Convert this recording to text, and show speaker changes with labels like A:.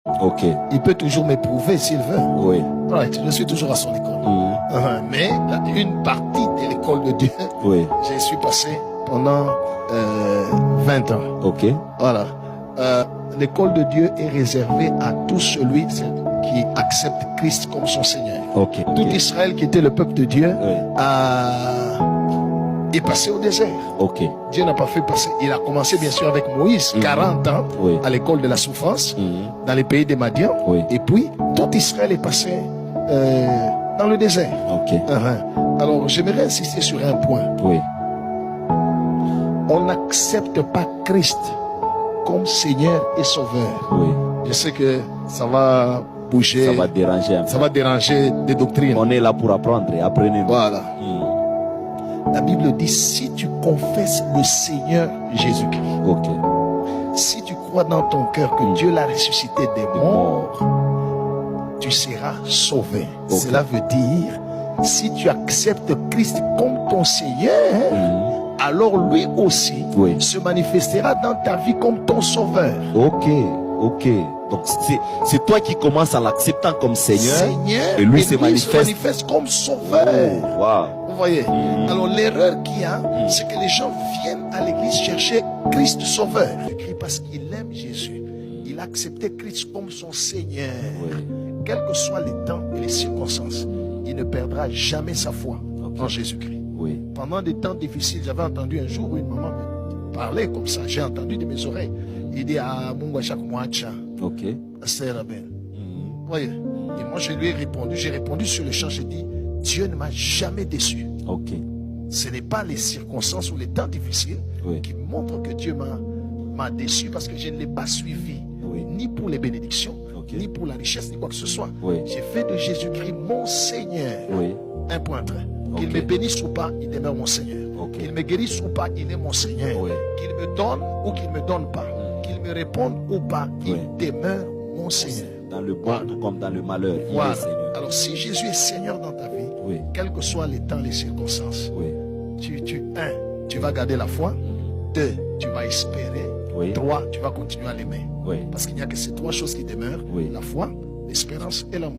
A: Ok.
B: Il peut toujours m'éprouver s'il veut.
A: Oui.
B: Right. Je suis toujours à son école. Mais une partie de l'école de Dieu,
A: Oui.
B: j'y suis passé pendant 20 ans.
A: Ok.
B: Voilà. L'école de Dieu est réservée à tout celui qui accepte Christ comme son Seigneur.
A: Ok.
B: Tout Israël qui était le peuple de Dieu est passé au désert.
A: Ok.
B: Dieu n'a pas fait passer. Il a commencé bien sûr avec Moïse, 40 ans, à l'école de la souffrance, dans les pays des Madians. Et puis, tout Israël est passé dans le désert.
A: Ok.
B: Alors, j'aimerais insister sur un point.
A: Oui.
B: On n'accepte pas Christ comme Seigneur et Sauveur.
A: Oui.
B: Je sais que ça va bouger.
A: Ça va déranger un peu.
B: Ça va déranger des doctrines.
A: On est là pour apprendre et apprenez-nous.
B: Voilà. La Bible dit, si tu confesses le Seigneur Jésus-Christ, si tu crois dans ton cœur que Dieu l'a ressuscité des morts, tu seras sauvé. Cela veut dire, si tu acceptes Christ comme ton Seigneur, alors lui aussi se manifestera dans ta vie comme ton sauveur.
A: Ok. Donc c'est toi qui commences en l'acceptant comme Seigneur, et lui se manifeste
B: comme sauveur.
A: Wow.
B: Vous voyez. Alors l'erreur qu'il y a, c'est que les gens viennent à l'église chercher Christ sauveur. Parce qu'il aime Jésus. Il a accepté Christ comme son Seigneur. Quels que soient les temps et les circonstances, il ne perdra jamais sa foi en Jésus-Christ. Pendant des temps difficiles, j'avais entendu un jour une maman me parler comme ça. J'ai entendu de mes oreilles. Il dit à Munga Chakumwacha.
A: Ok.
B: Vous voyez. Et moi je lui ai répondu. J'ai répondu sur le champ. J'ai dit, Dieu ne m'a jamais déçu.
A: Ok.
B: Ce n'est pas les circonstances ou les temps difficiles qui montrent que Dieu m'a déçu, parce que je ne l'ai pas suivi, ni pour les bénédictions, ni pour la richesse, ni quoi que ce soit. J'ai fait de Jésus-Christ mon Seigneur. Un point très. Qu'il me bénisse ou pas, il demeure mon Seigneur. Qu'il me guérisse ou pas, il est mon Seigneur. Qu'il me donne ou qu'il ne me donne pas, qu'il me réponde ou pas, il demeure mon Seigneur.
A: Dans le bon tout comme dans le malheur, il est Seigneur.
B: Alors si Jésus est Seigneur dans ta vie, quels que soient les temps, les circonstances, tu vas garder la foi. 2, tu vas espérer. 3, tu vas continuer à l'aimer. Parce qu'il n'y a que ces 3 choses qui demeurent, la foi, l'espérance et l'amour.